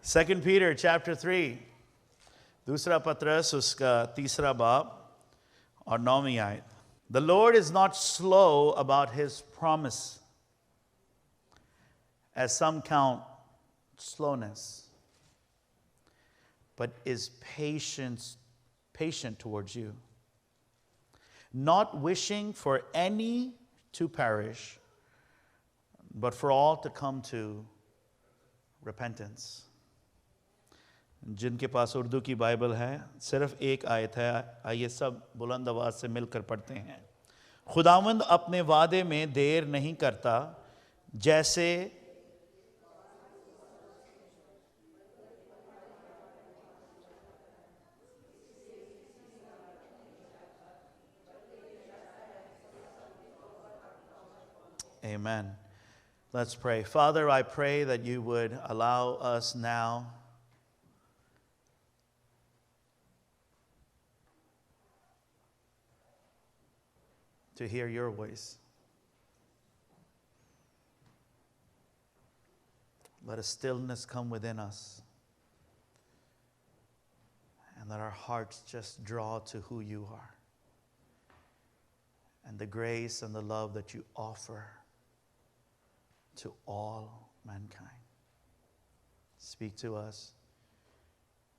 2 Peter chapter 3, दूसरा पत्रस उसका तीसरा बाब और 9वीं आयत. The Lord is not slow about his promise, as some count slowness, but is patient towards you, not wishing for any to perish, but for all to come to repentance. जिनके पास उर्दू की Bible है, सिर्फ एक आयत है, आइए सब बुलंद आवाज से मिलकर पढ़ते हैं. खुदावंद अपने वादे में देर नहीं करता, जैसे Amen. Let's pray. Father, I pray that you would allow us now to hear your voice. Let a stillness come within us, and let our hearts just draw to who you are and the grace and the love that you offer to all mankind. Speak to us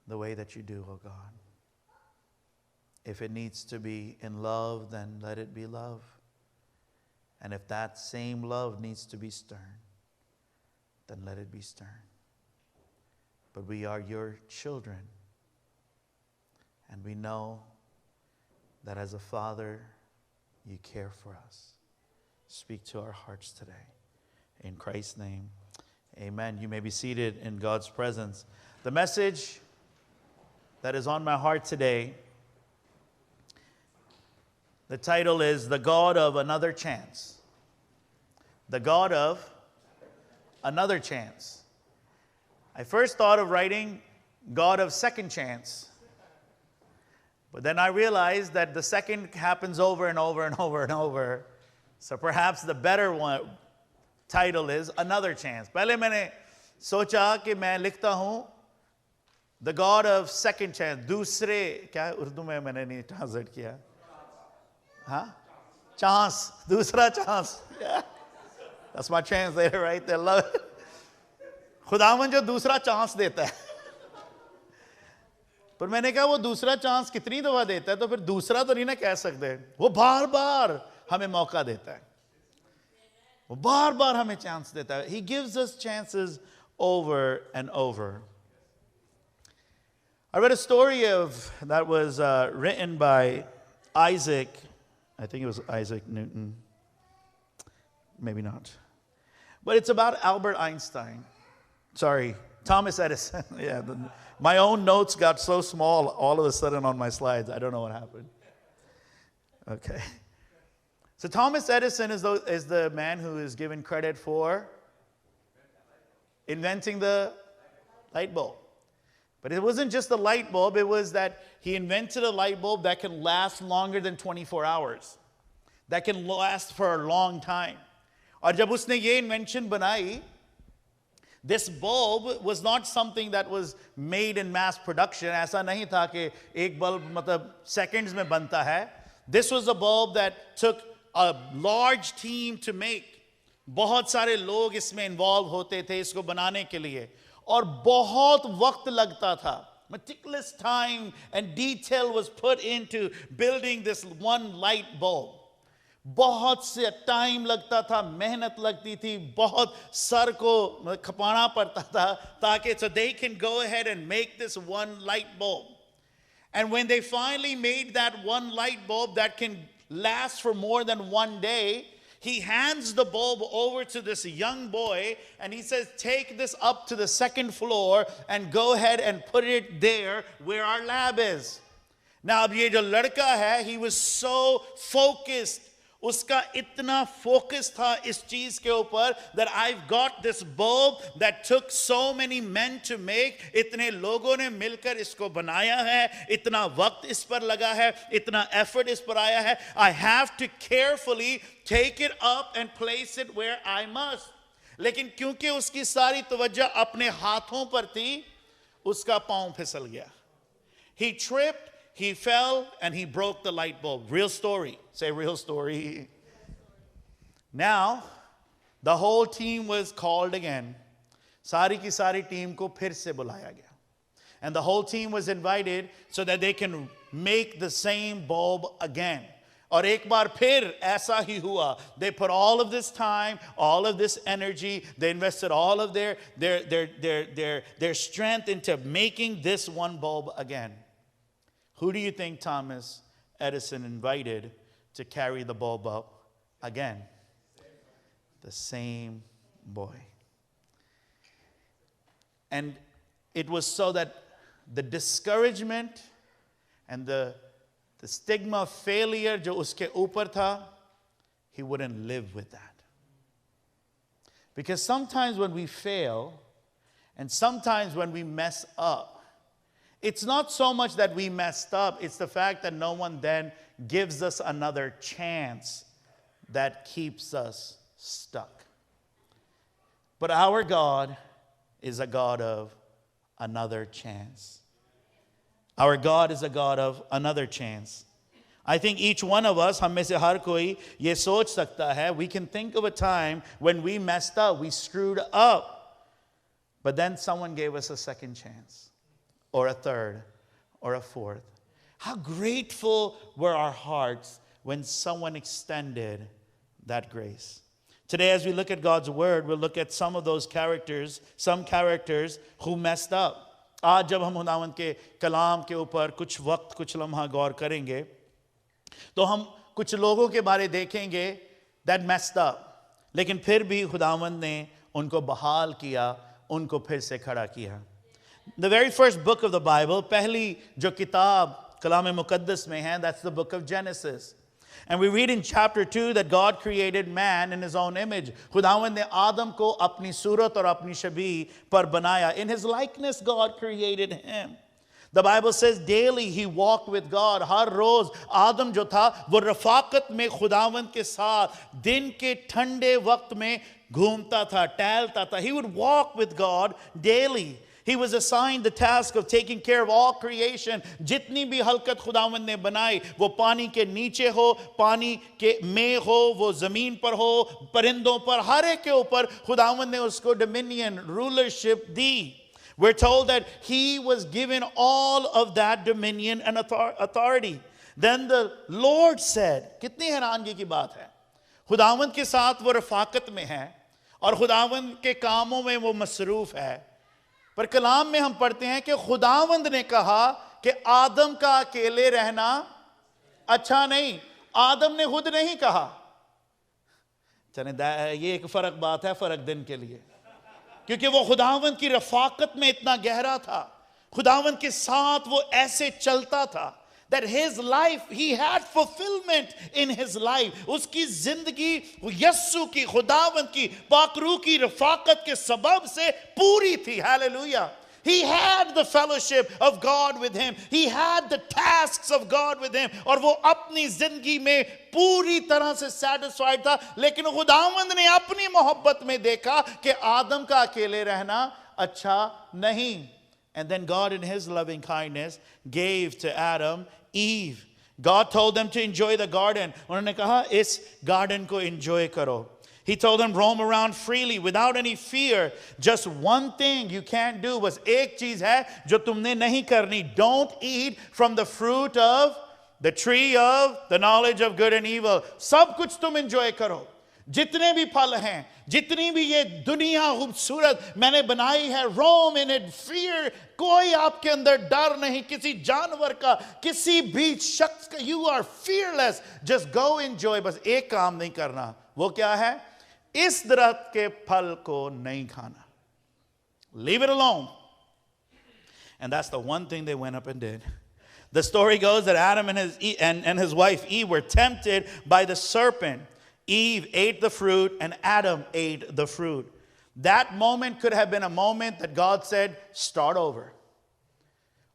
the way that you do, oh God. If it needs to be in love, then let it be love. And if that same love needs to be stern, then let it be stern. But we are your children, and we know that as a father, you care for us. Speak to our hearts today. In Christ's name, amen. You may be seated in God's presence. The message that is on my heart today, the title is The God of Another Chance. The God of Another Chance. I first thought of writing God of Second Chance. But then I realized that the second happens over and over and over and over. So perhaps the better one title is Another Chance. पहले मैंने सोचा कि मैं लिखता हूँ The God of Second Chance. दूसरे, क्या उर्दू में मैंने नहीं ट्रांसलेट किया. हाँ? Chance. दूसरा chance. Yeah. That's my translator right there. Love it. खुदावन जो दूसरा चांस देता है. पर मैंने कहा वो दूसरा चांस कितनी दफा देता है, तो फिर दूसरा तो नहीं ना कह सकते. वो बार बार हमें मौका देता है. वो बार बार हमें चांस देता है. He gives us chances over and over. I read a story that was written by Isaac. I think it was Isaac Newton. Maybe not. But it's about Albert Einstein. Sorry, Thomas Edison. Yeah, my own notes got so small all of a sudden on my slides. I don't know what happened. Okay. So Thomas Edison is the man who is given credit for inventing the light bulb. But it wasn't just the light bulb. It was that he invented a light bulb that can last longer than 24 hours. That can last for a long time. और जब उसने ये invention बनाई, this bulb was not something that was made in mass production. ऐसा नहीं था कि एक bulb मतलब seconds में बनता है. This was a bulb that took a large team to make. बहुत सारे लोग इसमें involved होते थे इसको बनाने के लिए. और बहुत वक्त लगता था. Meticulous time and detail was put into building this one light bulb. बहुत से टाइम लगता था, मेहनत लगती थी, बहुत सर को खपाना पड़ता था ताकि so they can go ahead and make this one light bulb. And when they finally made that one light bulb that can last for more than one day, he hands the bulb over to this young boy and he says, take this up to the second floor and go ahead and put it there where our lab is. Now, ab ye jo ladka hai, he was so focused. उसका इतना focus था इस चीज के ऊपर that I've got this bulb that took so many men to make. इतने लोगों ने मिलकर इसको बनाया है, इतना वक्त इस पर लगा है, इतना effort इस पर आया है. I have to carefully take it up and place it where I must. लेकिन क्योंकि उसकी सारी तवज्जो अपने हाथों पर थी, उसका पांव फिसल गया. He tripped, he fell, and he broke the light bulb. Real story. Say real story. Now, the whole team was called again. सारी की सारी टीम को फिर से बुलाया गया. And the whole team was invited so that they can make the same bulb again. और एक बार फिर ऐसा ही हुआ. They put all of this time, all of this energy, they invested all of their strength into making this one bulb again. Who do you think Thomas Edison invited to carry the bulb up again? The same boy. And it was so that the discouragement and the stigma of failure जो उसके ऊपर था, he wouldn't live with that. Because sometimes when we fail and sometimes when we mess up, it's not so much that we messed up, it's the fact that no one then gives us another chance that keeps us stuck. But our God is a God of another chance. Our God is a God of another chance. I think each one of us, हम में से हर कोई ये सोच सकता है, we can think of a time when we messed up, we screwed up, but then someone gave us a second chance, or a third, or a fourth. How grateful were our hearts when someone extended that grace. Today, as we look at God's word, we'll look at some of those characters, some characters who messed up. आज जब हम खुदावंद के कलाम के ऊपर कुछ वक्त कुछ लम्हा गौर करेंगे तो हम कुछ लोगों के बारे देखेंगे that messed up, लेकिन फिर भी खुदावंद ने उनको बहाल किया, उनको फिर से खड़ा किया. The very first book of the Bible, पहली जो किताब कलाम मुकद्दस में है, that's the book of Genesis. And we read in chapter 2 that God created man in his own image. खुदावंद ने आदम को अपनी सूरत और अपनी शबीह पर बनाया. In his likeness God created him. The Bible says daily he walked with God. हर रोज आदम जो था वो रफाकत में खुदावंद के साथ दिन के ठंडे वक्त में घूमता था, टहलता था. He would walk with God daily. He was assigned the task of taking care of all creation. जितनी भी हलकत खुदावंद ने बनाई, वो पानी के नीचे हो, पानी के में हो, वो जमीन पर हो, परिंदों पर, हर एक के ऊपर खुदावंद ने उसको dominion, rulership the. We're told that he was given all of that dominion and authority. Then the Lord said, कितनी हैरानगी की बात है, खुदावंद के साथ वो रफाकत में है और खुदावंद के कामों में वो मसरूफ है. पर कलाम में हम पढ़ते हैं कि खुदावंद ने कहा कि आदम का अकेले रहना अच्छा नहीं. आदम ने खुद नहीं कहा. चले ये एक फर्क बात है, फर्क दिन के लिए, क्योंकि वो खुदावंद की रफाकत में इतना गहरा था, खुदावंद के साथ वो ऐसे चलता था that his life, he had fulfillment in his life. उसकी जिंदगी यस्सु की, खुदावंद की पाकरू की रफाकत के सबब से पूरी थी. Hallelujah. He had the fellowship of God with him. He had the tasks of God with him. और वो अपनी जिंदगी में पूरी तरह से satisfied था. लेकिन खुदावंद ने अपनी मोहब्बत में देखा कि आदम का अकेले रहना अच्छा नहीं. And then God in his loving kindness gave to Adam Eve. God told them to enjoy the garden. उन्होंने कहा इस garden को enjoy करो. He told them roam around freely without any fear. Just one thing you can't do. बस एक चीज है जो तुमने नहीं करनी. Don't eat from the fruit of the tree of the knowledge of good and evil. सब कुछ तुम enjoy करो. जितने भी फल हैं, जितनी भी ये दुनिया खूबसूरत मैंने बनाई है, roam in it, fear, कोई आपके अंदर डर नहीं किसी जानवर का, किसी भी शख्स का. You are fearless. Just go enjoy. बस एक काम नहीं करना. वो क्या है? इस दरख्त के फल को नहीं खाना. Leave it alone. And that's the one thing they went up and did. The story goes that Adam and his wife Eve were tempted by the serpent. Eve ate the fruit and Adam ate the fruit. That moment could have been a moment that God said, start over.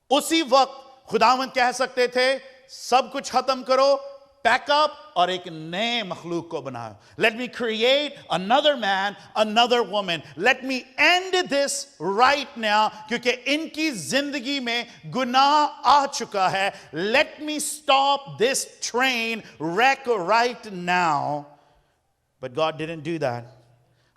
उसी वक्त खुदावंद कह सकते थे, सब कुछ खत्म करो, पैक अप और एक नए मखलूक को बनाओ. Let me create another man, another woman. Let me end this right now, क्योंकि इनकी जिंदगी में गुनाह आ चुका है. Let me stop this train wreck right now. But God didn't do that.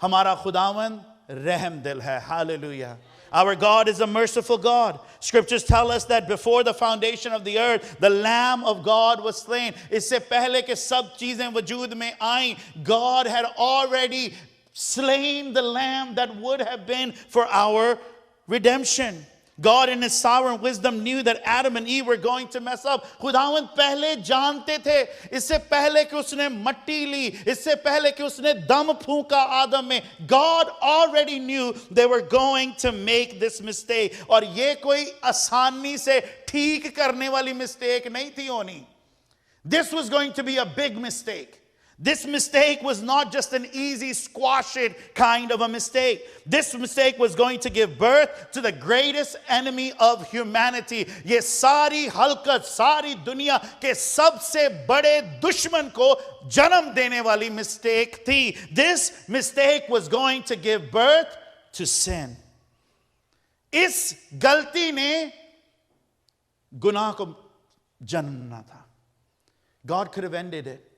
हमारा खुदावन रहम दिल है. Hallelujah. Our God is a merciful God. Scriptures tell us that before the foundation of the earth, the Lamb of God was slain. इससे पहले कि सब चीजें वजूद में आईं, God had already slain the lamb that would have been for our redemption. God in his sovereign wisdom knew that Adam and Eve were going to mess up. खुदावंद पहले जानते थे. इससे पहले कि उसने मट्टी ली, इससे पहले कि उसने दम फूंका आदम में, God already knew they were going to make this mistake. और ये कोई आसानी से ठीक करने वाली mistake नहीं थी होनी. This was going to be a big mistake. This mistake was not just an easy squash it kind of a mistake. This mistake was going to give birth to the greatest enemy of humanity. ये सारी हलकत, सारी दुनिया के सबसे बड़े दुश्मन को जन्म देने वाली mistake थी. This mistake was going to give birth to sin. इस गलती ने गुनाह को जन्मना था. God could have ended it.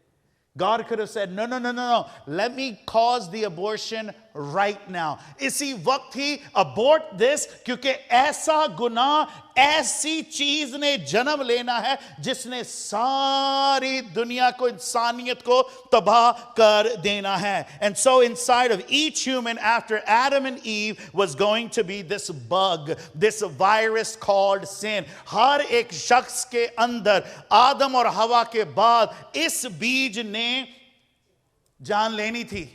God could have said, no. Let me cause the abortion right now. इसी वक्त ही abort this, क्योंकि ऐसा गुनाह, ऐसी चीज ने जन्म लेना है जिसने सारी दुनिया को, इंसानियत को तबाह कर देना है. And so inside of each human after Adam and Eve was going to be this bug, this virus called sin. हर एक शख्स के अंदर आदम और हवा के बाद इस बीज ने जान लेनी थी.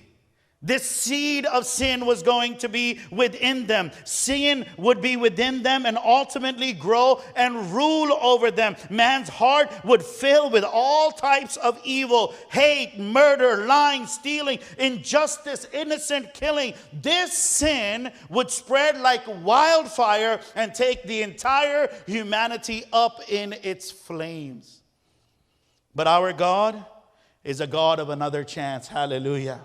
This seed of sin was going to be within them. Sin would be within them and ultimately grow and rule over them. Man's heart would fill with all types of evil, hate, murder, lying, stealing, injustice, innocent killing. This sin would spread like wildfire and take the entire humanity up in its flames. But our God is a God of another chance. Hallelujah.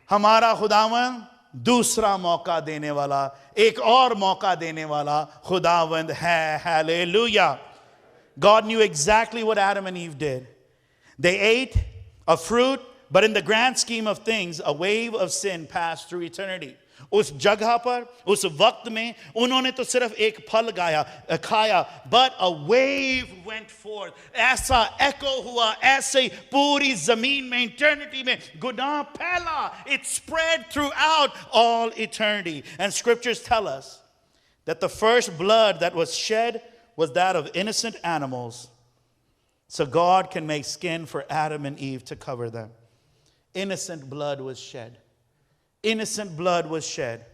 हमारा खुदावंद दूसरा मौका देने वाला, एक और मौका देने वाला खुदावंद है. Hallelujah. God knew exactly what Adam and Eve did. They ate a fruit, but in the grand scheme of things, a wave of sin passed through eternity. उस जगह पर, उस वक्त में उन्होंने तो सिर्फ एक फल खाया, but a wave went forth. ऐसा echo हुआ, ऐसे ही पूरी जमीन में, eternity में गुनाह फैला. It spread throughout all eternity. And scriptures tell us that the first blood that was shed was that of innocent animals, so God can make skin for Adam and Eve to cover them. Innocent blood was shed. Innocent blood was shed.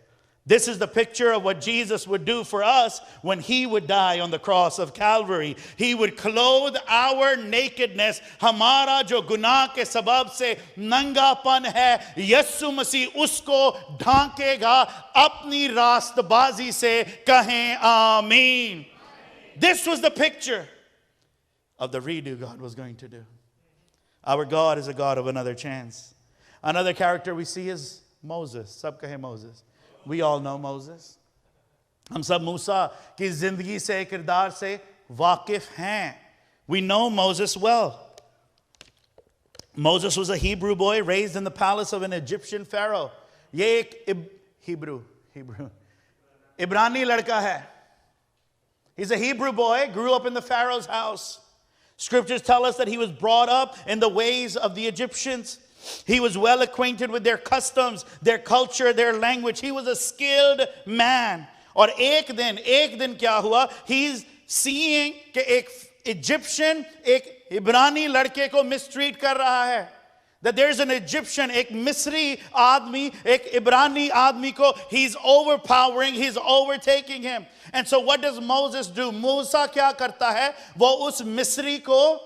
This is the picture of what Jesus would do for us when he would die on the cross of Calvary. He would clothe our nakedness. हमारा जो गुनाह के सबब से नंगापन है, यीशु मसीह उसको ढांकेगा अपनी रास्तबाजी से. कहें आमीन. This was the picture of the redo God was going to do. Our God is a God of another chance. Another character we see is Moses. सब कहे Moses. We all know Moses. हम सब मूसा की जिंदगी से, किरदार से वाकिफ हैं. We know Moses well. Moses was a Hebrew boy raised in the palace of an Egyptian pharaoh. ये एक Hebrew इब्रानी लड़का है. He's a Hebrew boy, grew up in the Pharaoh's house. Scriptures tell us that he was brought up in the ways of the Egyptians. He was well acquainted with their customs, their culture, their language. He was a skilled man. और एक दिन क्या हुआ? He's seeing कि एक Egyptian एक इब्रानी लड़के को mistreat कर रहा है. That there's an Egyptian, एक मिस्री आदमी, एक इब्रानी आदमी को he's overpowering, he's overtaking him. And so what does Moses do? मूसा क्या करता है? वो उस मिस्री को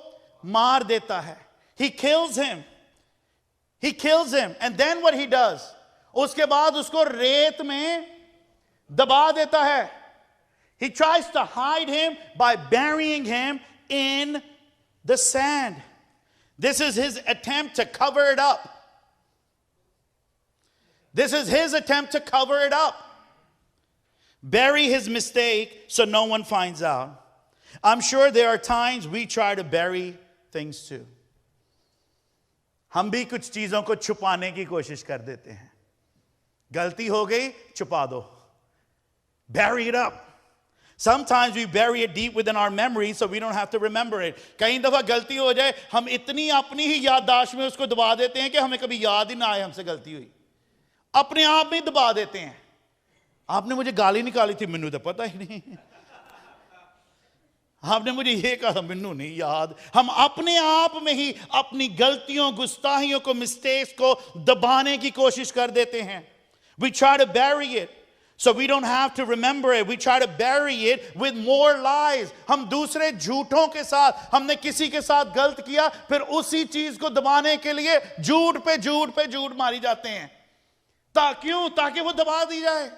मार देता है. He kills him. He kills him. And then what he does? उसके बाद उसको रेत में दबा देता है. He tries to hide him by burying him in the sand. This is his attempt to cover it up. This is his attempt to cover it up. Bury his mistake so no one finds out. I'm sure there are times we try to bury things too. हम भी कुछ चीजों को छुपाने की कोशिश कर देते हैं. गलती हो गई, छुपा दो. Bury it up. Sometimes we bury it deep within our memory so we don't have to remember it. कई दफा गलती हो जाए, हम इतनी अपनी ही याददाश्त में उसको दबा देते हैं कि हमें कभी याद ही ना आए हमसे गलती हुई. अपने आप में दबा देते हैं. आपने मुझे गाली निकाली थी, मैनू तो पता ही नहीं. आपने मुझे ये कहा, मैनू नहीं याद. हम अपने आप में ही अपनी गलतियों, गुस्ताहियों को, मिस्टेक्स को दबाने की कोशिश कर देते हैं. We try to bury it so we don't have to remember it. We try to bury it with more lies. हम दूसरे झूठों के साथ, हमने किसी के साथ गलत किया, फिर उसी चीज को दबाने के लिए झूठ पे झूठ पे झूठ मारी जाते हैं. ताकि वो दबा दी जाए.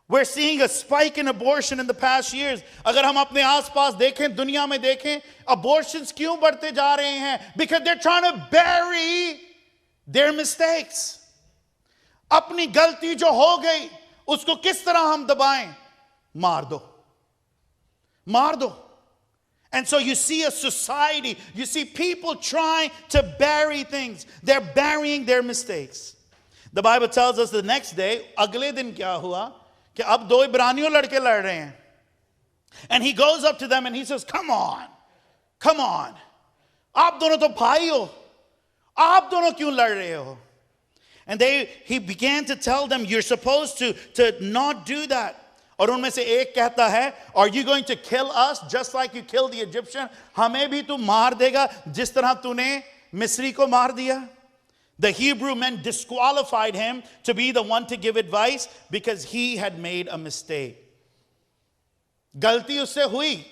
We're seeing a spike in abortion in the past years. अगर हम अपने आसपास देखें, दुनिया में देखें, abortions क्यों बढ़ते जा रहे हैं? Because they're trying to bury their mistakes. अपनी गलती जो हो गई, उसको किस तरह हम दबाएं? मार दो. मार दो. And so you see a society, you see people trying to bury things. They're burying their mistakes. The Bible tells us the next day, अगले दिन क्या हुआ? कि अब दो इब्रानियों लड़के लड़ रहे हैं. And he goes up to them and he says, come on. आप दोनों तो भाई हो. आप दोनों क्यों लड़ रहे हो? And he began to tell them, you're supposed to not do that. और उनमें से एक कहता है, are you going to kill us just like you killed the Egyptian? हमें भी तू मार देगा जिस तरह तूने मिस्री को मार दिया. The Hebrew men disqualified him to be the one to give advice because he had made a mistake. गलती उससे हुई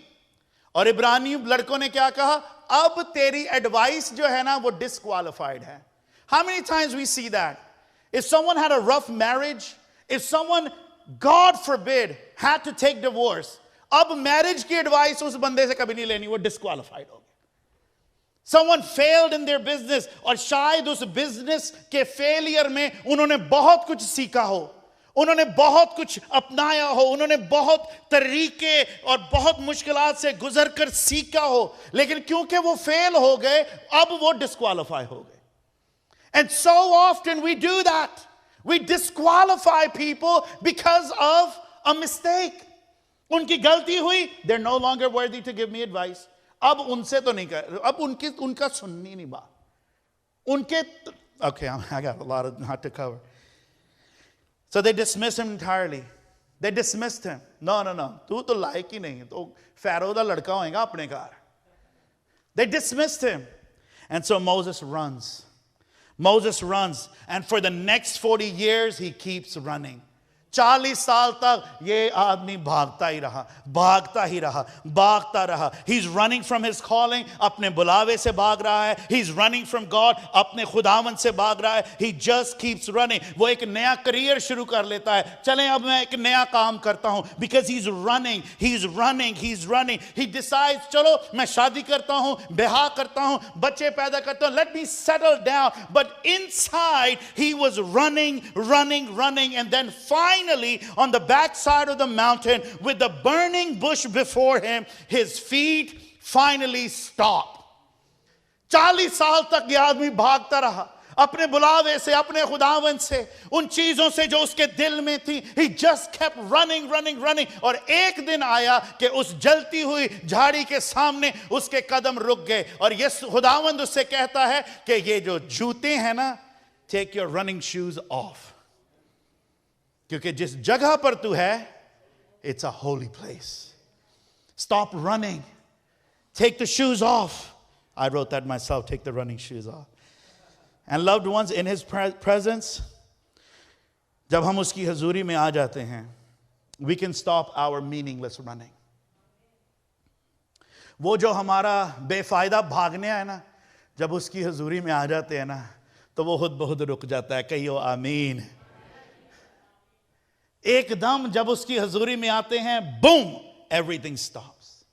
और इब्रानी लड़कों ने क्या कहा? अब तेरी एडवाइस जो है ना वो disqualified है. How many times we see that? If someone had a rough marriage, if someone, God forbid, had to take divorce, अब marriage की advice उस बंदे से कभी नहीं लेनी, वो disqualified हो. Someone failed in their business और शायद उस business के failure में उन्होंने बहुत कुछ सीखा हो, उन्होंने बहुत कुछ अपनाया हो, उन्होंने बहुत तरीके और बहुत मुश्किलात से गुजर कर सीखा हो, लेकिन क्योंकि वो fail हो गए, अब वो disqualify हो गए. And so often we do that. We disqualify people because of a mistake. उनकी गलती हुई, they're no longer worthy to give me advice. अब उनसे तो नहीं कर, अब उनका सुननी नहीं बात. Okay, I got a lot to cover. So they dismissed him entirely. They dismissed him. No. तू तो लायक ही नहीं, तो फैरो दा लड़का होएगा अपने घर. They dismissed him. And so Moses runs. And for the next 40 years he keeps running. 40 साल तक ये आदमी भागता रहा. He's running from his calling, अपने बुलावे से भाग रहा है. He's running from God, अपने खुदावन से भाग रहा है. He just keeps running. वो एक नया करियर शुरू कर लेता है. चलें अब मैं एक नया काम करता हूं. Because he's running. He decides, चलो मैं शादी करता हूं, ब्याह करता हूं, बच्चे पैदा करता हूं. Let me settle down. But inside he was running, and then finally on the backside of the mountain with the burning bush before him, his feet finally stopped. 40 साल तक ये आदमी भागता रहा अपने बुलावे से, अपने खुदावन से, उन चीजों से जो उसके दिल में थी. He just kept running. और एक दिन आया कि उस जलती हुई झाड़ी के सामने उसके कदम रुक गए और ये खुदावन उससे कहता है कि ये जो जूते हैं ना, take your running shoes off. क्योंकि जिस जगह पर तू है, it's a holy place. Stop running. Take the shoes off. I wrote that myself, take the running shoes off. And loved ones, in his presence, जब हम उसकी हजूरी में आ जाते हैं, we can stop our meaningless running. वो जो हमारा बेफायदा भागने है ना, जब उसकी हजूरी में आ जाते हैं ना, तो वो खुद बहुत रुक जाता है. कहियो आमीन. एकदम जब उसकी हजूरी में आते हैं, boom, everything stops.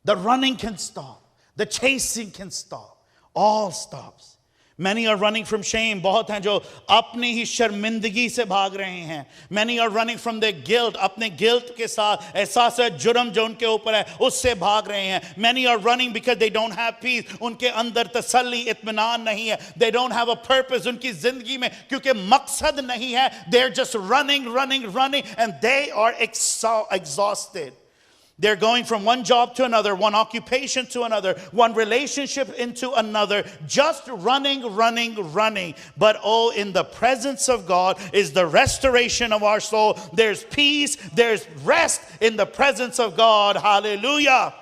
The running can stop. The chasing can stop. All stops. Many are running from shame. बहुत हैं जो अपनी ही शर्मिंदगी से भाग रहे हैं. Many are running from their guilt. अपने guilt के साथ एहसास है जुर्म जो उनके ऊपर है उससे भाग रहे हैं. Many are running because they don't have peace. उनके अंदर तसल्ली इत्मीनान नहीं है. They don't have a purpose. उनकी जिंदगी में क्योंकि मकसद नहीं है. They're just running and they are exhausted. They're going from one job to another, one occupation to another, one relationship into another, just running. But oh, in the presence of God is the restoration of our soul. There's peace, there's rest in the presence of God. Hallelujah.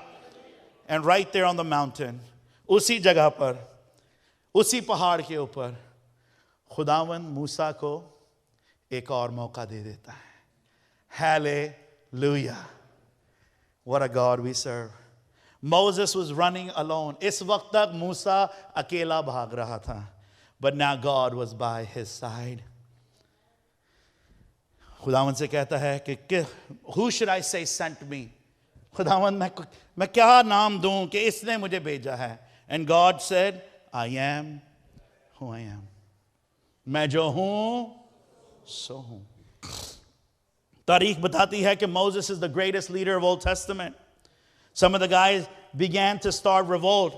And right there on the mountain, उसी जगह पर, उसी पहाड़ के ऊपर, खुदावंद मूसा को एक और मौका दे देता है. Hallelujah. What a God we serve. Moses was running alone. इस वक्त तक मूसा अकेला भाग रहा था. But now God was by his side. खुदावंद से कहता है कि who should I say sent me? खुदावंद मैं क्या नाम दूं कि इसने मुझे भेजा है? And God said, I am who I am. मैं जो हूं सो हूं. तारीख बताती है कि Moses is the greatest leader of Old Testament. Some of the guys began to start revolt.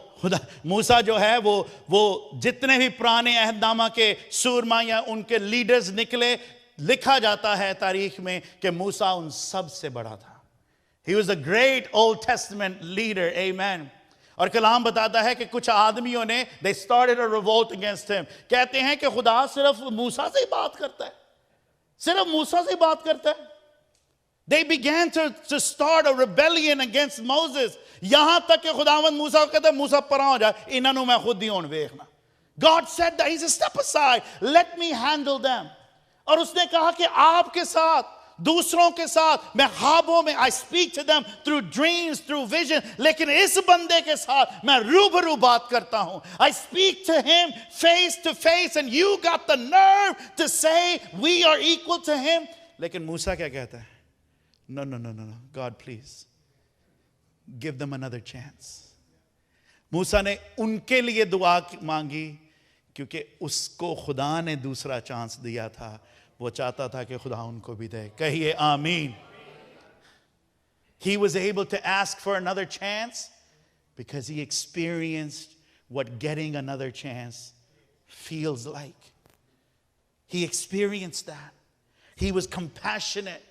मूसा जो है वो जितने भी पुराने अहदनामा के सूरमा या उनके लीडर्स निकले, लिखा जाता है तारीख में कि मूसा उन सब से बड़ा था. He was a great Old Testament leader. Amen. और कलाम बताता है कि कुछ आदमियों ने they started a revolt against him. कहते हैं कि खुदा सिर्फ मूसा से ही बात करता है. सिर्फ मूसा से ही बात करता है. They began to start a rebellion against Moses. यहाँ तक कि खुदावंद मूसा को कहता है मूसा परा हो जा, इन्होंने मैं खुद ही होने देखना. God said that. He said, step aside, let me handle them. और उसने कहा कि आपके साथ, दूसरों के साथ मैं ख्वाबों में I speak to them through dreams, through vision. लेकिन इस बंदे के साथ मैं रूबरू बात करता हूं. I speak to him face to face, and you got the nerve to say we are equal to him. लेकिन मूसा क्या कहता है? No. God, please. Give them another chance. मूसा ने उनके लिए दुआ मांगी क्योंकि उसको खुदा ने दूसरा चांस दिया था. वो चाहता था कि खुदा उनको भी दे. कहिए आमीन. He was able to ask for another chance because he experienced what getting another chance feels like. He experienced that. He was compassionate.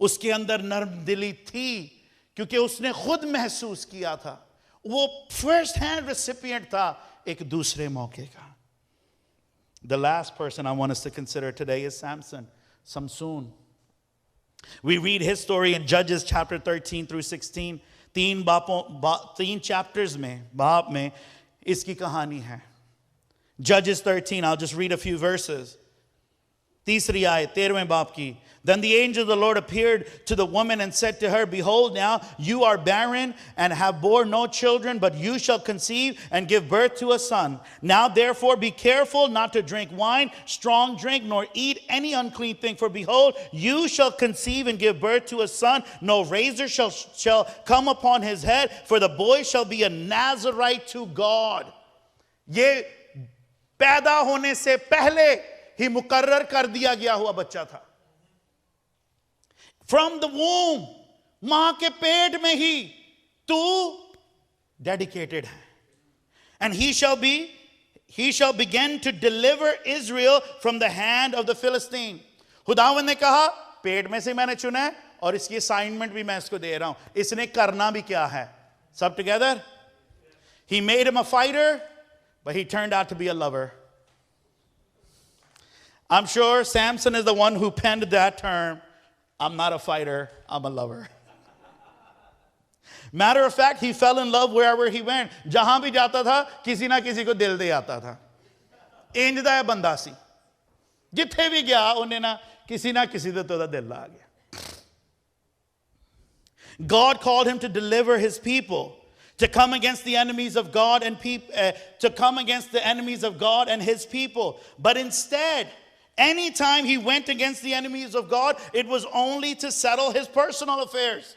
उसके अंदर नर्म दिली थी क्योंकि उसने खुद महसूस किया था. वो first hand recipient था एक दूसरे मौके का. The last person I want us to consider today is Samson. We read his story in Judges chapter 13 through 16. तीन chapters में, बाप में इसकी कहानी है. Judges 13, I'll just read a few verses. तीसरी आयत 13वें बाप की. Then the angel of the Lord appeared to the woman and said to her, behold, now you are barren and have borne no children, but you shall conceive and give birth to a son. Now therefore be careful not to drink wine, strong drink, nor eat any unclean thing. For behold, you shall conceive and give birth to a son. No razor shall come upon his head, for the boy shall be a Nazarite to God. ये पैदा होने से पहले ही मुकर्रर कर दिया गया हुआ बच्चा था. From the womb, मां के पेट में ही तू dedicated है. And he shall begin to deliver Israel from the hand of the Philistine. खुदावंद ने कहा पेट में से मैंने चुना है और इसकी असाइनमेंट भी मैं इसको दे रहा हूं. इसने करना भी क्या है? सब together? He made him a fighter, but he turned out to be a lover. I'm sure Samson is the one who penned that term. I'm not a fighter, I'm a lover. Matter of fact, he fell in love wherever he went. जहां भी जाता था किसी ना किसी को दिल दे आता था. इंजदा है बंदा सी. जिथे भी गया उन्हें ना किसी दे तो दिल आ गया. God called him to deliver his people, to come against the enemies of God and to come against the enemies of God and his people. But instead, anytime he went against the enemies of God, it was only to settle his personal affairs.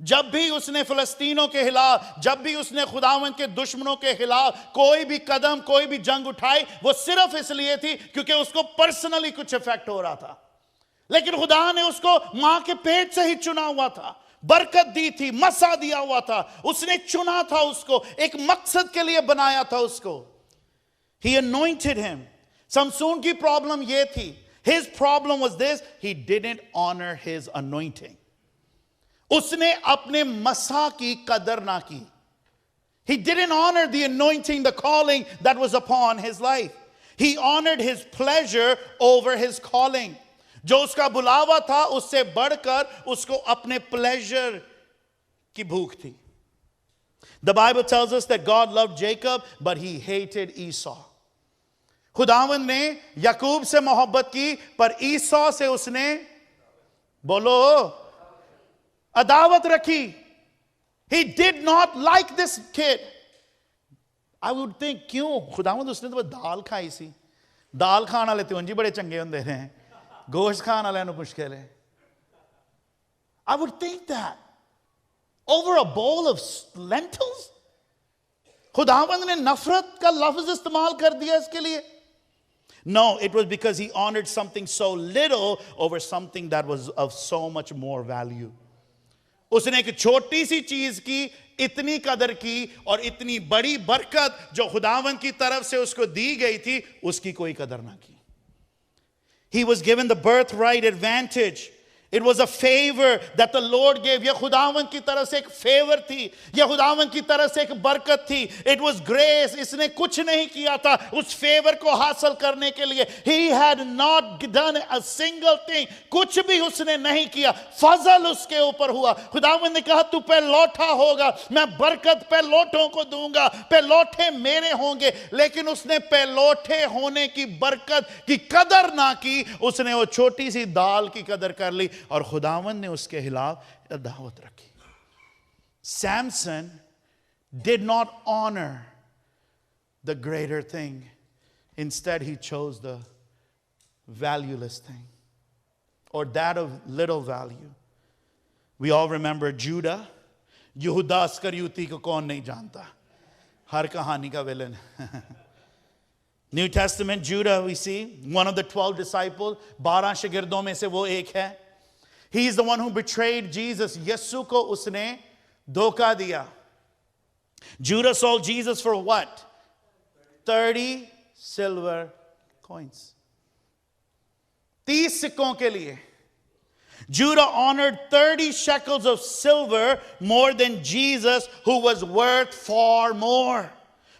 जब भी उसने फिलिस्तीनों के खिलाफ, जब भी उसने खुदावंद के दुश्मनों के खिलाफ कोई भी कदम, कोई भी जंग उठाई, वो सिर्फ इसलिए थी क्योंकि उसको पर्सनली कुछ इफेक्ट हो रहा था। लेकिन खुदा ने उसको मां के पेट से ही चुना हुआ था, बरकत दी थी, मसा दिया हुआ था, उसने चुना था उसको, एक मकसद के लिए बनाया था उसको। He anointed him. समसून की प्रॉब्लम ये थी, his problem was this, he didn't honor his anointing. उसने अपने मसा की कदर ना की. He didn't honor the anointing, the calling that was upon his life. He honored his pleasure over his calling. जो उसका बुलावा था उससे बढ़कर उसको अपने pleasure की भूख थी. The Bible tells us that God loved Jacob, but he hated Esau. खुदावंद ने याकूब से मोहब्बत की, पर ईसौ से उसने, बोलो, अदावत रखी. He did not like this kid. I would think, क्यों? खुदावंद उसने तो दाल खाई सी. दाल खाने वाले तो जी बड़े चंगे होंदे हैं, गोश्त खाने वाले नु मुश्किल है. I would think that over a bowl of lentils. खुदावंद ने नफरत का लफ्ज इस्तेमाल कर दिया इसके लिए. No, it was because he honored something so little over something that was of so much more value. उसने एक छोटी सी चीज की इतनी कदर की और इतनी बड़ी बरकत जो खुदावंद की तरफ से उसको दी गई थी उसकी कोई कदर ना की. He was given the birthright advantage. It was a favor that the Lord gave. यह खुदावंद की तरफ से एक फेवर थी, यह खुदावंद की तरफ से एक बरकत थी. It was grace. इसने कुछ नहीं किया था उस फेवर को हासिल करने के लिए. He had not done a single thing. कुछ भी उसने नहीं किया. फजल उसके ऊपर हुआ. खुदावंद ने कहा तू पे लौटा होगा, मैं बरकत पे लौटों को दूंगा, पे लौटे मेरे होंगे. लेकिन उसने पे लौटे होने की बरकत की कदर ना की. उसने वो छोटी सी दाल की कदर कर ली और खुदावंद ने उसके खिलाफ अदावत रखी. Samson did not honor the greater thing. Instead, he chose the valueless thing or that of little value. We all remember Judah. यहूदा अस्करियोती को कौन नहीं जानता, हर कहानी का villain. New Testament, Judah, we see, one of the 12 disciples, 12 शागिर्दों में से वो एक है. He's the one who betrayed Jesus. यीशु को उसने धोखा दिया. Judah sold Jesus for what? 30 silver coins. 30 सिक्कों के लिए. Judah honored 30 shekels of silver more than Jesus, who was worth far more.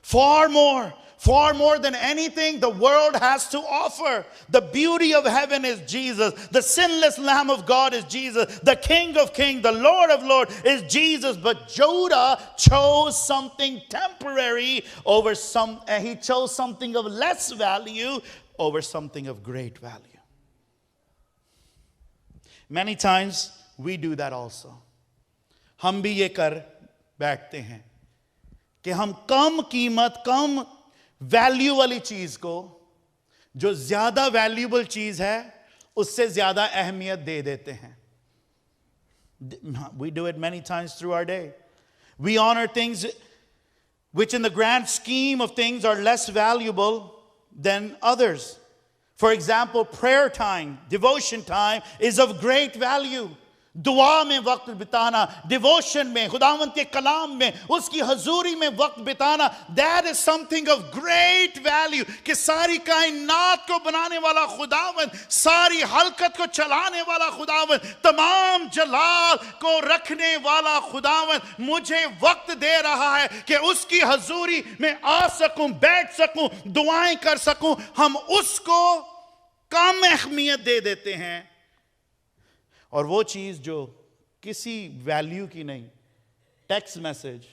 Far more. Far more than anything the world has to offer. The beauty of heaven is Jesus. The sinless Lamb of God is Jesus. The King of Kings, the Lord of Lords is Jesus. But Judah chose something temporary over he chose something of less value over something of great value. Many times we do that also. हम भी ये कर बैठते हैं कि हम कम कीमत, कम value वाली चीज को जो ज्यादा वैल्यूएबल चीज है उससे ज्यादा अहमियत दे देते हैं. We do it many times through our day. We honor things which in the grand scheme of things are less valuable than others. For example, prayer time, devotion time is of great value. दुआ में वक्त बिताना, devotion में, खुदावंद के कलाम में, उसकी हजूरी में वक्त बिताना, that is something of great value. कि सारी कायनात को बनाने वाला खुदावंद, सारी हलकत को चलाने वाला खुदावंद, तमाम जलाल को रखने वाला खुदावंद मुझे वक्त दे रहा है कि उसकी हजूरी में आ सकूं, बैठ सकूं, दुआएं कर सकूं. हम उसको कम अहमियत दे देते हैं. और वो चीज जो किसी वैल्यू की नहीं, टेक्स्ट मैसेज,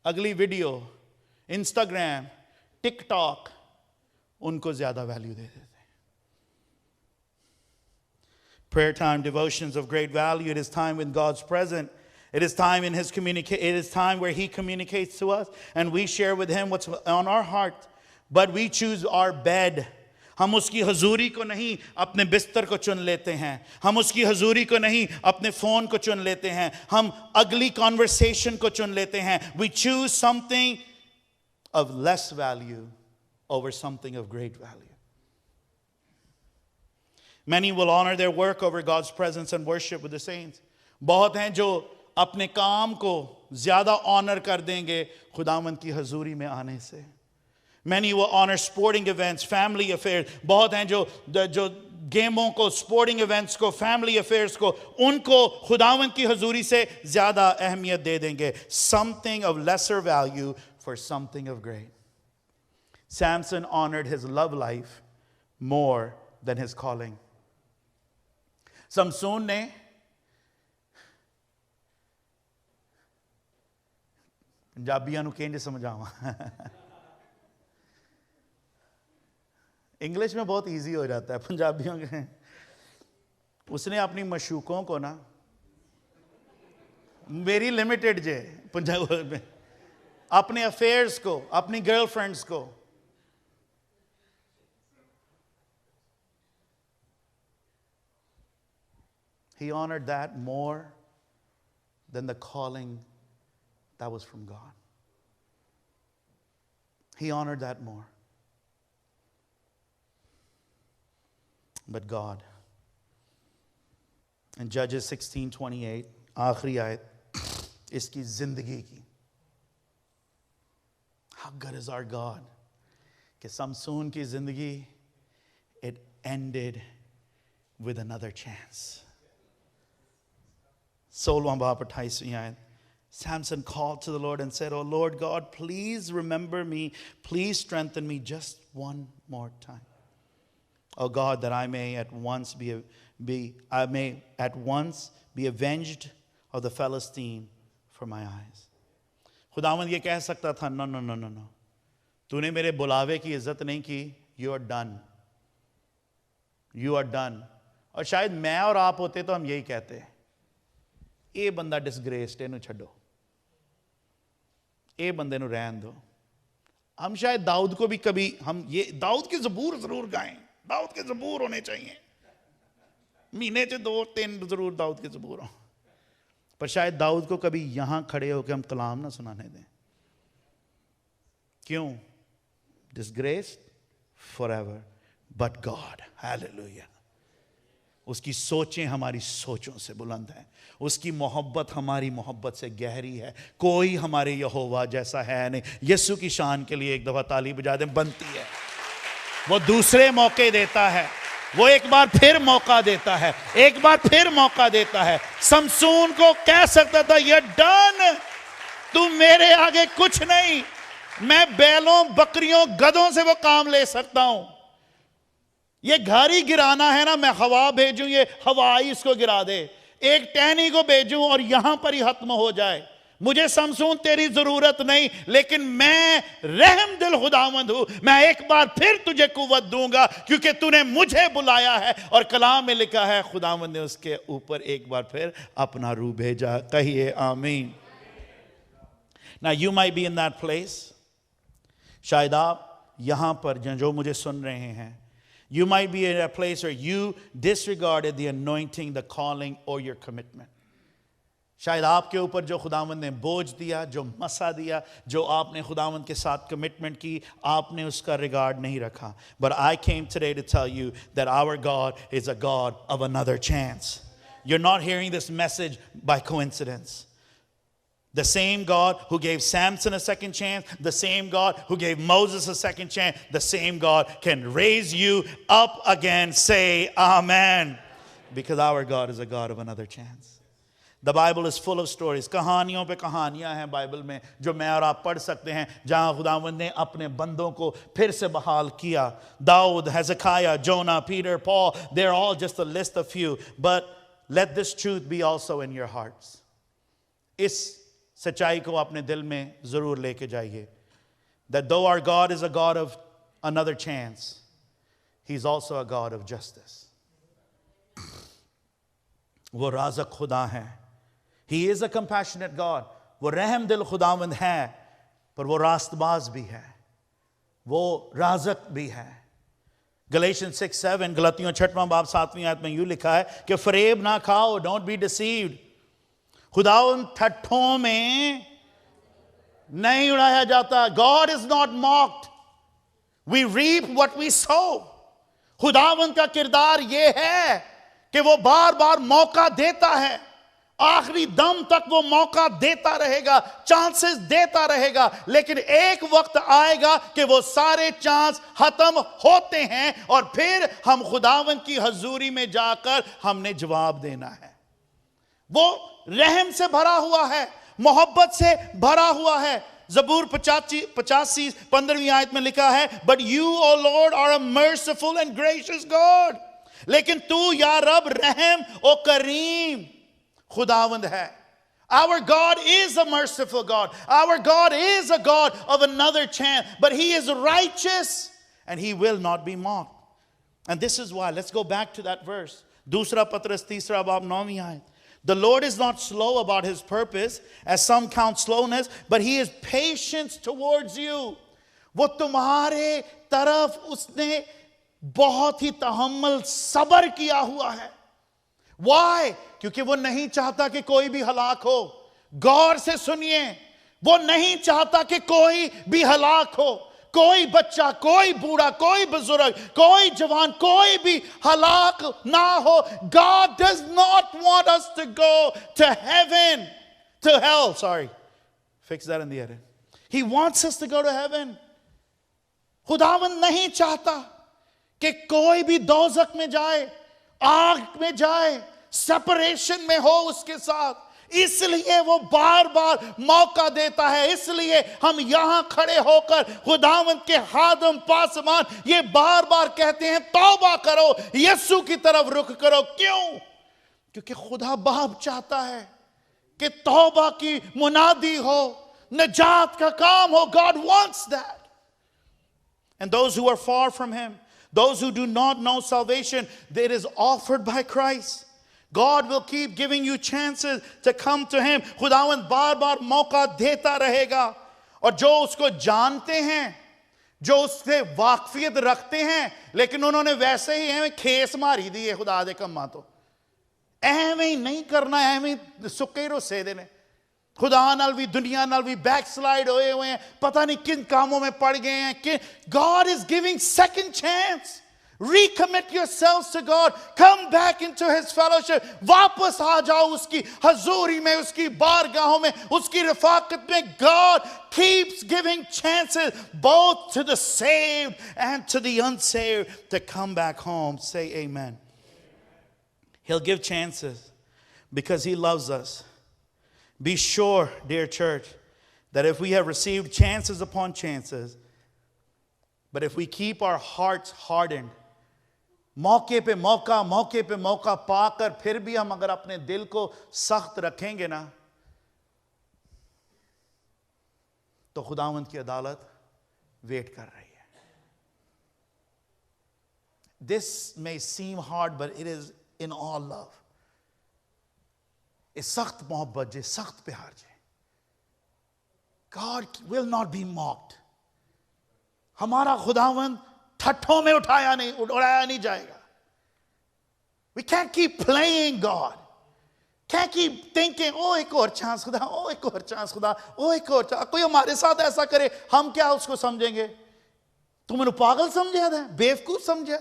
अगली वीडियो, इंस्टाग्राम, टिकटॉक, उनको ज्यादा वैल्यू दे देते हैं. Prayer time, devotions of great value. It is time when God's present. It is time in His it is time where He communicates to us and we share with Him what's on our heart. But we choose our bed. हम उसकी हजूरी को नहीं अपने बिस्तर को चुन लेते हैं, हम उसकी हजूरी को नहीं अपने फोन को चुन लेते हैं, हम अगली कॉन्वर्सेशन को चुन लेते हैं. We choose something of less value over something of great value. Many will honor their work over God's presence and worship with the saints. बहुत हैं जो अपने काम को ज्यादा ऑनर कर देंगे खुदावंद की हजूरी में आने से. Many will honor sporting events, family affairs. बहुत हैं जो गेमों को, स्पोर्टिंग इवेंट्स को, फैमिली अफेयर्स को, उनको खुदावंद की हजूरी से ज्यादा अहमियत दे देंगे. Something of lesser value for something of great. Samson honored his love life more than his calling. Samson ने पंजाबियों ਨੂੰ ਕਿੰਜ ਸਮਝਾਵਾਂ, इंग्लिश में बहुत इजी हो जाता है, पंजाबियों के. उसने अपनी मशूकों को ना, वेरी लिमिटेड जे पंजाब में, अपने अफेयर्स को, अपनी गर्लफ्रेंड्स को, he honored that more than the calling that was from God. He honored that more. But God, in Judges 16:28, आखिरी आयत इसकी जिंदगी की. How good is our God? कि समसून की जिंदगी, it ended with another chance. 16वां बाब 28वीं आयत. Samson called to the Lord and said, "Oh Lord God, please remember me. Please strengthen me just one more time. Oh God, that I may at once be avenged of the Philistine for my eyes." खुदावंद ये कह सकता था, no, no, no, no, no. तूने मेरे बुलावे की इज्जत नहीं की. You are done. You are done. और शायद मैं और आप होते तो हम यही कहते, ये बंदा डिसग्रेस्ड, इन्हें छड्डो, ये बंदे नु रहन दो. हम शायद दाऊद को भी कभी, हम ये दाऊद के ज़बूर जरूर गाएं, दाऊद के ज़बूर होने चाहिए, महीने से 2-3 जरूर दाऊद के ज़बूर हो. पर शायद दाऊद को कभी यहां खड़े होकर हम कलाम ना सुनाने दें. क्यों? Disgraced forever. But God, hallelujah, उसकी सोचें हमारी सोचों से बुलंद हैं, उसकी मोहब्बत हमारी मोहब्बत से गहरी है. कोई हमारे यहोवा जैसा है नहीं. यीशु की शान के लिए एक दफा ताली बजा दें. बनती है. वो दूसरे मौके देता है, वो एक बार फिर मौका देता है, एक बार फिर मौका देता है. समसून को कह सकता था, ये डन, तू मेरे आगे कुछ नहीं. मैं बैलों, बकरियों, गधों से वो काम ले सकता हूं. ये घर ही गिराना है ना, मैं हवा भेजूं, ये हवा ही इसको गिरा दे. एक टहनी को भेजूं और यहां पर ही खत्म हो जाए. मुझे समसून तेरी जरूरत नहीं, लेकिन मैं रहम दिल खुदावंद हूं. मैं एक बार फिर तुझे कुव्वत दूंगा क्योंकि तूने मुझे बुलाया है. और कलाम में लिखा है, खुदावंद ने उसके ऊपर एक बार फिर अपना रूह भेजा. कहिए आमीन. Now you might be in that place. शायद आप यहां पर जो मुझे सुन रहे हैं, you might be in a place where you disregarded the anointing, the calling, or your commitment. शायद आपके ऊपर जो खुदावंद ने बोझ दिया, जो मसा दिया, जो आपने खुदावंद के साथ कमिटमेंट की, आपने उसका रिगार्ड नहीं रखा. But I came today to tell you that our God is a God of another chance. You're not hearing this message by coincidence. The same God who gave Samson a second chance, the same God who gave Moses a second chance, the same God can raise you up again. Say amen. Because our God is a God of another chance. The Bible is full of stories. कहानियों पे कहानियां हैं Bible में जो मैं और आप पढ़ सकते हैं, जहां खुदावंद ने अपने बंदों को फिर से बहाल किया. Dawood, Hezekiah, Jonah, Peter, Paul, they're all just a list of few. But let this truth be also in your hearts. इस सच्चाई को अपने दिल में जरूर लेके जाइए. That though our God is a God of another chance, He's also a God of justice. वो राज़क खुदा है. He is a compassionate God. वो रहम दिल खुदावंद है, पर वो रास्तबाज भी है, वो राज़क भी है. Galatians 6:7, गलतियों 6वां बाब 7वीं आयत में यूं लिखा है कि फरेब ना खाओ, डोंट बी डिसीव्ड. खुदा उन ठट्ठों में नहीं उड़ाया जाता. God is not mocked. We reap what we sow. खुदावंद का किरदार यह है कि वो बार बार मौका देता है. आखिरी दम तक वो मौका देता रहेगा, चांसेस देता रहेगा. लेकिन एक वक्त आएगा कि वो सारे चांस खत्म होते हैं और फिर हम खुदावंद की हजूरी में जाकर हमने जवाब देना है. वो रहम से भरा हुआ है, मोहब्बत से भरा हुआ है. जबूर 85 15वीं आयत में लिखा है, but you O Lord are a merciful and gracious God. लेकिन तू या रब रहम ओ करीम खुदावंद है. Our God is a merciful God. Our God is a God of another chance, but he is righteous and he will not be mocked. And this is why, let's go back to that verse. दूसरा पत्रस 3 बाब 9वीं आयत. The Lord is not slow about his purpose, as some count slowness, but he is patient towards you. वो तुम्हारे तरफ उसने बहुत ही तहम्मुल सब्र किया हुआ है. Why? क्योंकि वो नहीं चाहता कि कोई भी हलाक हो. गौर से सुनिए, वो नहीं चाहता कि कोई भी हलाक हो. कोई बच्चा, कोई बूढ़ा, कोई बुजुर्ग, कोई जवान, कोई भी हलाक ना हो. God does not want us to go to heaven, to hell, sorry. Fix that in the edit. He wants us to go to heaven. खुदावंद नहीं चाहता कि कोई भी दोज़ख में जाए, आग में जाए, सेपरेशन में हो उसके साथ. इसलिए वो बार बार मौका देता है. इसलिए हम यहां खड़े होकर खुदावंद के हादम पासमान ये बार बार कहते हैं, तौबा करो, यीशु की तरफ रुख करो. क्यों? क्योंकि खुदा बाप चाहता है कि तौबा की मुनादी हो, नजात का काम हो. God wants that. And those who are far from him, those who do not know salvation, it is offered by Christ. God will keep giving you chances to come to him. खुदावंद बार बार मौका देता रहेगा. और जो उसको जानते हैं, जो उससे वाकफियत रखते हैं, लेकिन उन्होंने वैसे ही हमें खेस मारी दी है. खुदा दे कम्मा तो ਐਵੇਂ ਹੀ नहीं करना, ਐਵੇਂ सुक्के रोसे देने. खुदा नाल भी दुनिया नाल भी बैकस्लाइड होए हुए हैं, पता नहीं किन कामों में पड़ गए हैं. कि God is giving second chance. Recommit yourselves to God. Come back into his fellowship. वापस आ जाओ उसकी हजूरी में, उसकी बारगाहों में, उसकी रफाकत में. God keeps giving chances both to the saved and to the unsaved to come back home. Say amen. He'll give chances because he loves us. Be sure, dear church, that if we have received chances upon chances, but if we keep our hearts hardened, मौके पे मौका पाकर फिर भी हम अगर अपने दिल को सख्त रखेंगे ना, तो खुदावंद की अदालत वेट कर रही है. This may seem hard, but it is in all love. ये सख्त मोहब्बत जे, सख्त प्यार जे. God will not be mocked. हमारा खुदावंद ठट्ठों में उड़ाया नहीं जाएगा. We can't keep playing God. Can't keep thinking, oh एक और चांस खुदा, oh एक और चांस खुदा, oh एक और चांस. कोई हमारे साथ ऐसा करे, हम क्या उसको समझेंगे? तुम मैंने पागल समझा था, बेवकूफ समझा.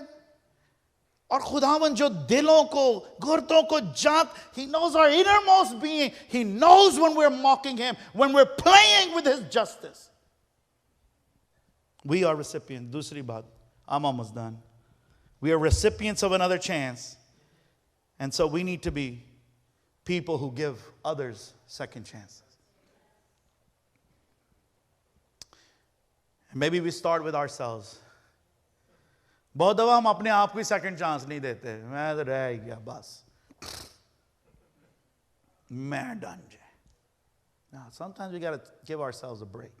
और खुदावंद जो दिलों को, गुर्दों को जान, he knows our innermost being. He knows when we're mocking him, when we're playing with his justice. We are recipients. दूसरी बात, I'm almost done. We are recipients of another chance. And so we need to be people who give others second chances. And maybe we start with ourselves. बहुत दफा हम अपने आप को second chance नहीं देते. मैं तो रह ही गया बस, मैं done J. Now, sometimes we got to give ourselves a break.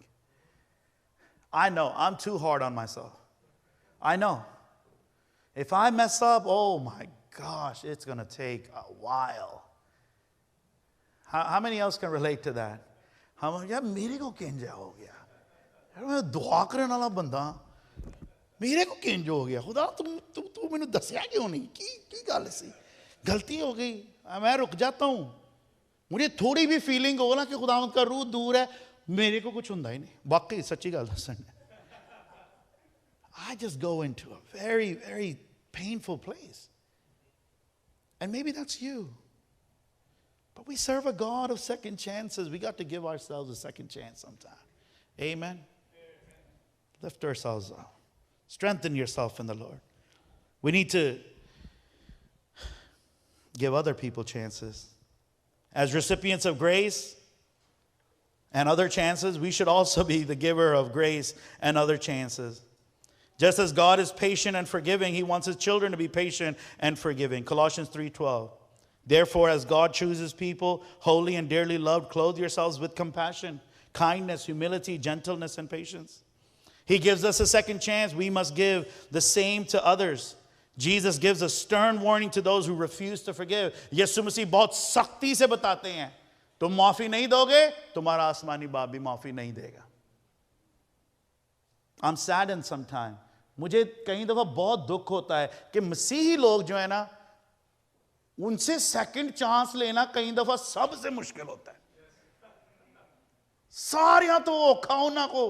I know I'm too hard on myself. I know. If I mess up, oh my gosh, it's going to take a while. How many else can relate to that? यार मेरे को किंजा हो गया, यार मैं दुआ करने वाला बंदा, मेरे को किंज हो गया खुदा तू मैंने दसिया क्यों नहीं की गल सी गलती हो गई मैं रुक जाता हूँ मुझे थोड़ी भी फीलिंग हो ना कि खुदावंद का रूह दूर है मेरे को कुछ हुंदा ही नहीं वाकई सच्ची गल दसन I just go into a very very painful place and maybe that's you but we serve a God of second chances. We got to give ourselves a second chance sometime. Amen. Lift ourselves up. Strengthen yourself in the Lord. We need to give other people chances. As recipients of grace and other chances, we should also be the giver of grace and other chances. Just as God is patient and forgiving, he wants his children to be patient and forgiving. Colossians 3:12. Therefore, as God chooses people, holy and dearly loved, clothe yourselves with compassion, kindness, humility, gentleness, and patience. He gives us a second chance. We must give the same to others. Jesus gives a stern warning to those who refuse to forgive. यीशु मसीह बहुत सख्ती से बताते हैं, तुम माफी नहीं दोगे, तुम्हारा आसमानी बाप भी माफी नहीं देगा. I'm saddened sometimes. मुझे कई दफा बहुत दुख होता है कि मसीही लोग जो है ना, उनसे सेकंड चांस लेना कई दफा सबसे मुश्किल होता है. सारियां तो औखा होना को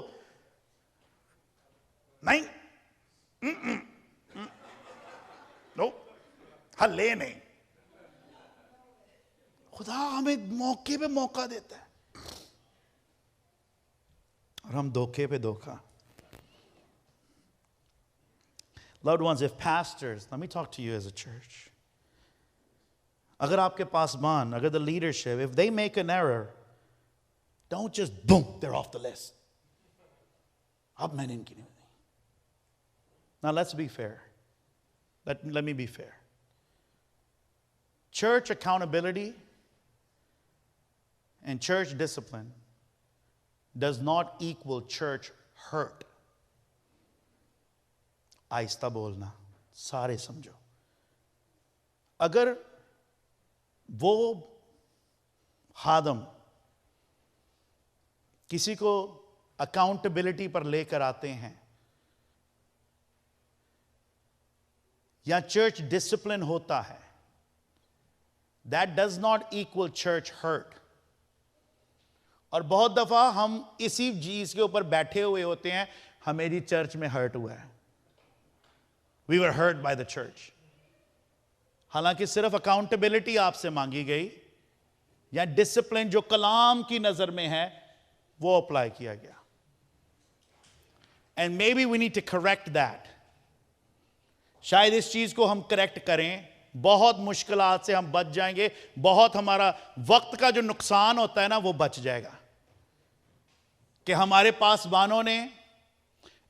नहीं नो हल्ले नहीं. खुदा हमें मौके पे मौका देता है और हम धोखे पे धोखा. Loved ones, if pastors, let me talk to you as a church. अगर आपके पासबान, अगर the leadership, if they make an error, don't just boom, they're off the list. अब मैंने इनकी नहीं. Now let's be fair. Let me be fair. Church accountability and church discipline does not equal church hurt. आहिस्ता बोलना, सारे समझो. अगर वो खादम किसी को अकाउंटेबिलिटी पर लेकर आते हैं या चर्च डिसिप्लिन होता है, that does not equal church hurt. और बहुत दफा हम इसी चीज के ऊपर बैठे हुए होते हैं, हमेरी चर्च में हर्ट हुआ है. We were hurt by the church. हालांकि सिर्फ अकाउंटेबिलिटी आपसे मांगी गई या डिसिप्लिन जो कलाम की नजर में है वो अप्लाई किया गया. And maybe we need to correct that. शायद इस चीज को हम करेक्ट करें, बहुत मुश्किलात से हम बच जाएंगे, बहुत हमारा वक्त का जो नुकसान होता है ना वो बच जाएगा. कि हमारे पासबानों ने,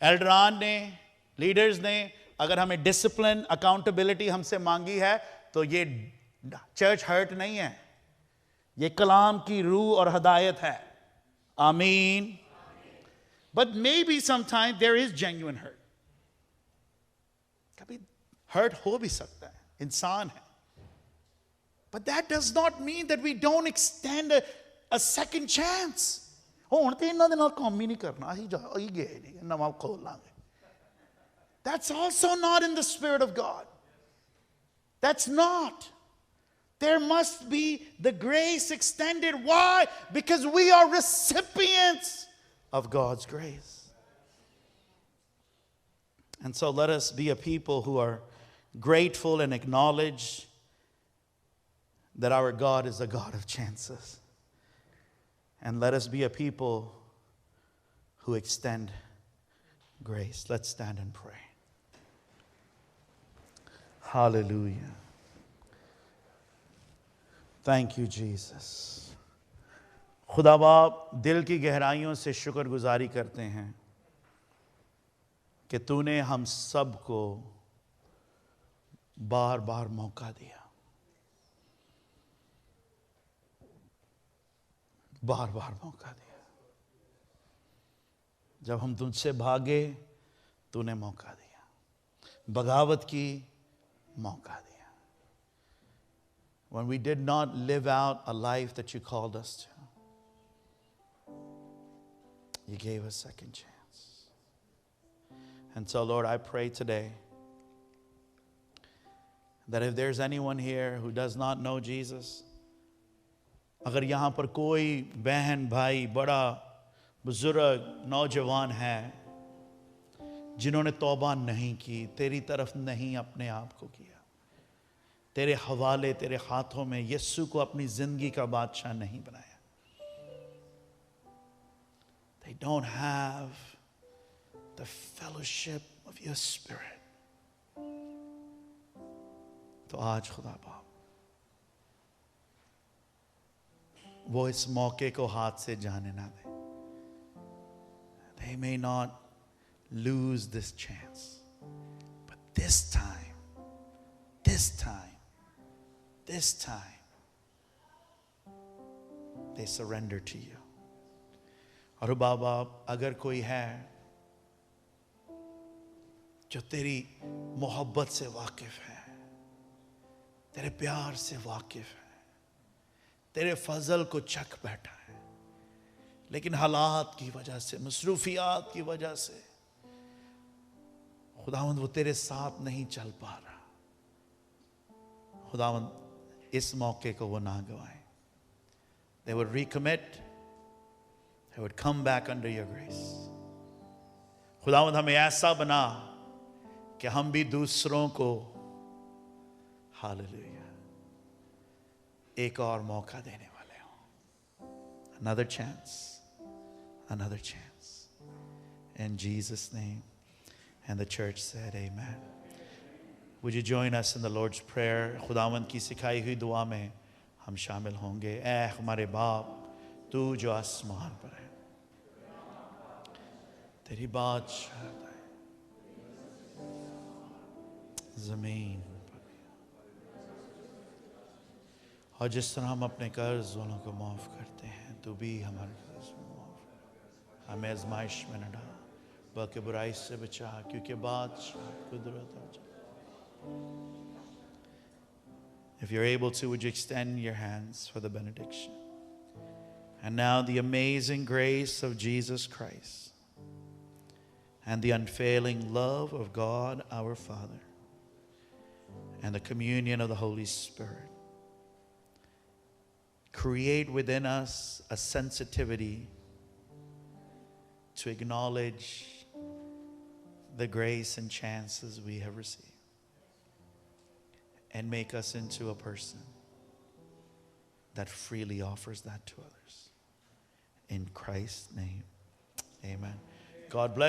एल्डरान ने, लीडर्स ने अगर हमें डिसिप्लिन अकाउंटेबिलिटी हमसे मांगी है तो ये चर्च हर्ट नहीं है, ये कलाम की रूह और हदायत है. आमीन. But maybe sometimes there is genuine hurt. कभी हर्ट हो भी सकता है, इंसान है. But that does not mean that we don't extend a second chance. ਹੁਣ ਤੇ ਇਹਨਾਂ ਦੇ ਨਾਲ ਕੰਮ ਹੀ ਨਹੀਂ ਕਰਨਾ, ਅਸੀਂ ਗਏ ਨਹੀਂ, ਨਵਾਂ ਖੋਲ ਲਾਂਗੇ. That's also not in the Spirit of God. That's not. There must be the grace extended. Why? Because we are recipients of God's grace. And so let us be a people who are grateful and acknowledge that our God is a God of chances. And let us be a people who extend grace. Let's stand and pray. Hallelujah. Thank you, Jesus. खुदा बाप, दिल की गहराइयों से शुक्रगुजारी करते हैं कि तूने हम सबको बार बार मौका दिया, बार बार मौका दिया. जब हम तुझसे भागे तूने मौका दिया, बगावत की मौका दिया. When we did not live out a life that you called us to, you gave us second chance. And so, Lord, I pray today that if there's anyone here who does not know Jesus, अगर यहाँ पर कोई बहन भाई बड़ा बुजुर्ग नौजवान है जिन्होंने तौबा नहीं की, तेरी तरफ नहीं अपने आप को किया, तेरे हवाले तेरे हाथों में यीशु को अपनी जिंदगी का बादशाह नहीं बनाया, they don't have the fellowship of your spirit, तो आज खुदा बाप वो इस मौके को हाथ से जाने ना दे. They may not lose this chance, but this time they surrender to you. और बाबा अगर कोई है जो तेरी मोहब्बत से वाकिफ है, तेरे प्यार से वाकिफ है, तेरे फजल को चख बैठा है, लेकिन हालात की वजह से, मसरूफियात की वजह से खुदावंद वो तेरे साथ नहीं चल पा रहा, खुदावंद इस मौके को वो ना गवाएं. They would recommit, they would come back under your grace. खुदावंद हमें ऐसा बना कि हम भी दूसरों को हालेलुया एक और मौका देने वाले हों. Another chance, another chance. In Jesus' name. And the church said, Amen. Would you join us in the Lord's Prayer? खुदावंद की सिखाई हुई दुआ में हम शामिल होंगे. ऐ हमारे बाप, तू जो आसमान पर है, तेरी बादशाह ज़मीन पर, और जिस तरह हम अपने कर्ज वालों को माफ़ करते हैं, तू भी हमारे कर्ज में माफ़ कर. हमें आज़माइश में न डाल, बल्कि बुराई से बचा, क्योंकि बादशाह कुदरत और जलाल. If you're able to, would you extend your hands for the benediction? And now the amazing grace of Jesus Christ and the unfailing love of God our Father and the communion of the Holy Spirit create within us a sensitivity to acknowledge the grace and chances we have received, and make us into a person that freely offers that to others. In Christ's name, amen. God bless.